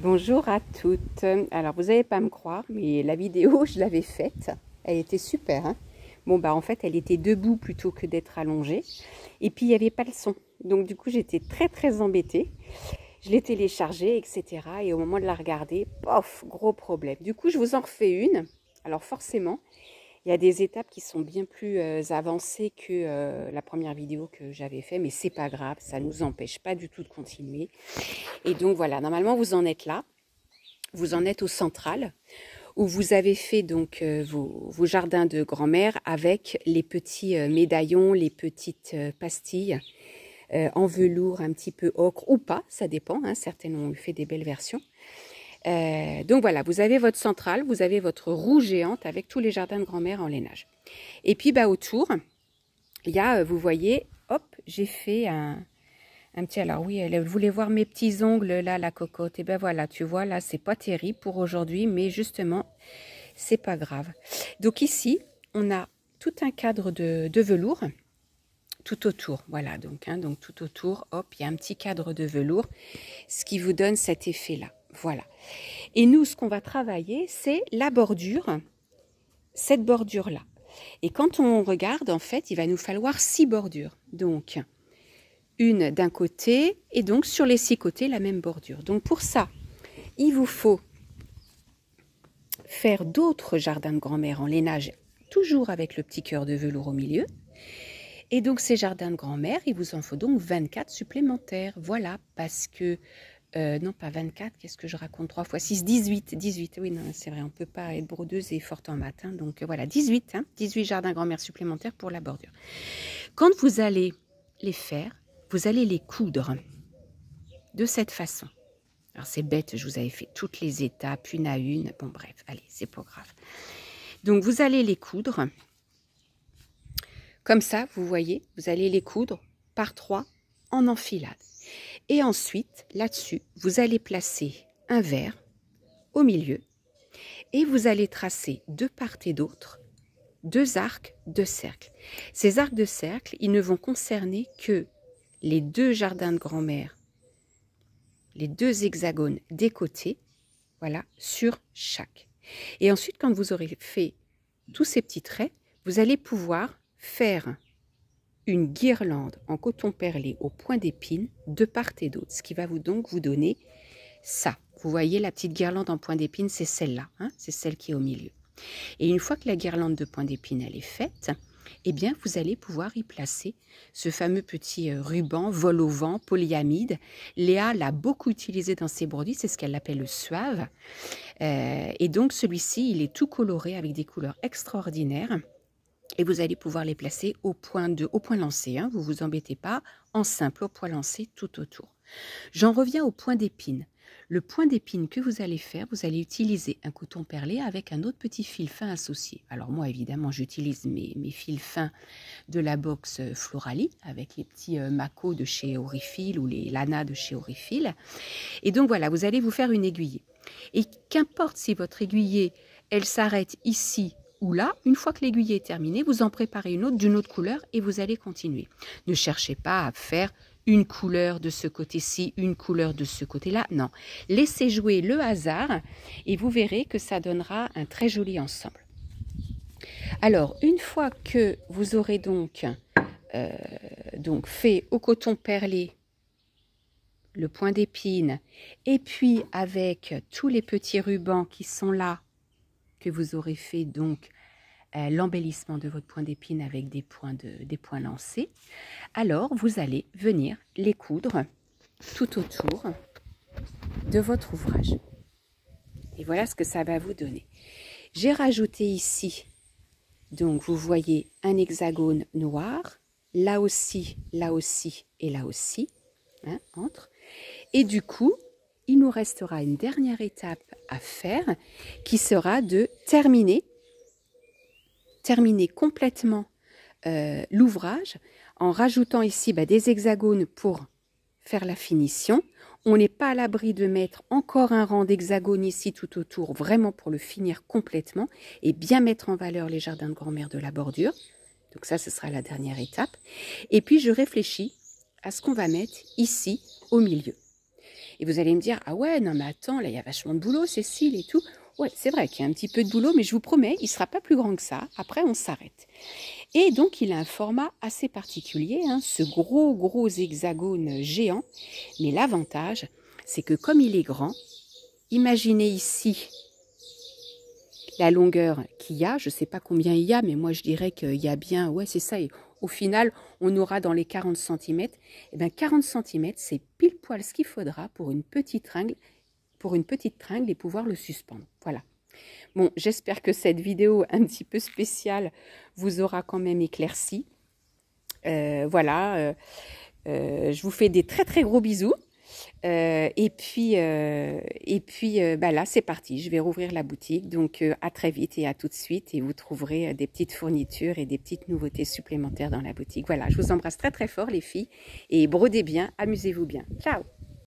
Bonjour à toutes. Alors vous n'allez pas me croire, mais la vidéo, je l'avais faite. Elle était super, hein. Bon, en fait, elle était debout plutôt que d'être allongée. Et puis, il n'y avait pas le son. Donc, du coup, j'étais très embêtée. Je l'ai téléchargée, etc. Et au moment de la regarder, pof, gros problème. Du coup, je vous en refais une. Alors, forcément, il y a des étapes qui sont bien plus avancées que la première vidéo que j'avais faite. Mais c'est pas grave, ça ne nous empêche pas du tout de continuer. Et donc, voilà, normalement, vous en êtes là. Vous en êtes au central, où vous avez fait donc vos jardins de grand-mère avec les petits médaillons, les petites pastilles en velours un petit peu ocre ou pas, ça dépend, hein, certaines ont fait des belles versions. Donc voilà, vous avez votre centrale, vous avez votre roue géante avec tous les jardins de grand-mère en lainage. Et puis autour, il y a, vous voyez, hop, j'ai fait un petit, alors oui, elle voulait voir mes petits ongles là, la cocotte. Et ben voilà, tu vois, là, c'est pas terrible pour aujourd'hui, mais justement, c'est pas grave. Donc ici, on a tout un cadre de velours tout autour. Voilà, donc tout autour, hop, il y a un petit cadre de velours, ce qui vous donne cet effet-là. Voilà. Et nous, ce qu'on va travailler, c'est la bordure, cette bordure-là. Et quand on regarde, en fait, il va nous falloir 6 bordures. Donc, une d'un côté et donc sur les 6 côtés la même bordure. Donc pour ça, il vous faut faire d'autres jardins de grand-mère en lainage, toujours avec le petit cœur de velours au milieu. Et donc ces jardins de grand-mère, il vous en faut donc 24 supplémentaires. Voilà, parce que, non pas 24, qu'est-ce que je raconte, 3 fois 6, 18, oui non c'est vrai, on ne peut pas être brodeuse et forte en maths. Hein, donc voilà, 18, 18 jardins de grand-mère supplémentaires pour la bordure. Quand vous allez les faire, vous allez les coudre de cette façon. Alors c'est bête, je vous avais fait toutes les étapes, une à une. Bon bref, allez, c'est pas grave. Donc vous allez les coudre. Comme ça, vous voyez, vous allez les coudre par 3 en enfilade. Et ensuite, là-dessus, vous allez placer un verre au milieu et vous allez tracer de part et d'autre 2 arcs de cercle. Ces arcs de cercle, ils ne vont concerner que les 2 jardins de grand-mère, les 2 hexagones des côtés, voilà, sur chaque. Et ensuite, quand vous aurez fait tous ces petits traits, vous allez pouvoir faire une guirlande en coton perlé au point d'épine de part et d'autre, ce qui va donc vous donner ça. Vous voyez la petite guirlande en point d'épine, c'est celle-là, hein, c'est celle qui est au milieu. Et une fois que la guirlande de point d'épine elle est faite, eh bien vous allez pouvoir y placer ce fameux petit ruban vol au vent polyamide. Léa l'a beaucoup utilisé dans ses broderies, c'est ce qu'elle appelle le suave. Et donc celui-ci, il est tout coloré avec des couleurs extraordinaires. Et vous allez pouvoir les placer au point lancé, hein, vous ne vous embêtez pas, en simple, au point lancé tout autour. J'en reviens au point d'épine. Le point d'épine que vous allez faire, vous allez utiliser un coton perlé avec un autre petit fil fin associé. Alors moi, évidemment, j'utilise mes fils fins de la box Florali avec les petits Mako de chez Aurifil ou les Lana de chez Aurifil. Et donc voilà, vous allez vous faire une aiguillée. Et qu'importe si votre aiguillée, elle s'arrête ici ou là, une fois que l'aiguille est terminée, vous en préparez une autre d'une autre couleur et vous allez continuer. Ne cherchez pas à faire une couleur de ce côté-ci, une couleur de ce côté-là. Non, laissez jouer le hasard et vous verrez que ça donnera un très joli ensemble. Alors, une fois que vous aurez donc fait au coton perlé le point d'épine et puis avec tous les petits rubans qui sont là, que vous aurez fait donc l'embellissement de votre point d'épine avec des points lancés, alors vous allez venir les coudre tout autour de votre ouvrage. Et voilà ce que ça va vous donner. J'ai rajouté ici, donc vous voyez un hexagone noir, là aussi et là aussi, hein, entre. Et du coup, il nous restera une dernière étape à faire qui sera de terminer complètement l'ouvrage en rajoutant ici des hexagones pour faire la finition. On n'est pas à l'abri de mettre encore un rang d'hexagones ici tout autour, vraiment pour le finir complètement et bien mettre en valeur les jardins de grand-mère de la bordure. Donc ça, ce sera la dernière étape. Et puis, je réfléchis à ce qu'on va mettre ici au milieu. Et vous allez me dire, ah ouais, non mais attends, là il y a vachement de boulot, Cécile et tout. Ouais, c'est vrai qu'il y a un petit peu de boulot, mais je vous promets, il ne sera pas plus grand que ça. Après, on s'arrête. Et donc, il a un format assez particulier, hein, ce gros hexagone géant. Mais l'avantage, c'est que comme il est grand, imaginez ici la longueur qu'il y a. Je ne sais pas combien il y a, mais moi, je dirais qu'il y a bien, ouais, c'est ça. Et au final, on aura dans les 40 cm. Et bien, 40 cm, c'est pile poil ce qu'il faudra pour une petite tringle et pouvoir le suspendre. Voilà. Bon, j'espère que cette vidéo un petit peu spéciale vous aura quand même éclairci. Voilà, je vous fais des très gros bisous. Et puis bah là, c'est parti. Je vais rouvrir la boutique. Donc, à très vite et à tout de suite. Et vous trouverez des petites fournitures et des petites nouveautés supplémentaires dans la boutique. Voilà, je vous embrasse très fort les filles. Et brodez bien, amusez-vous bien. Ciao!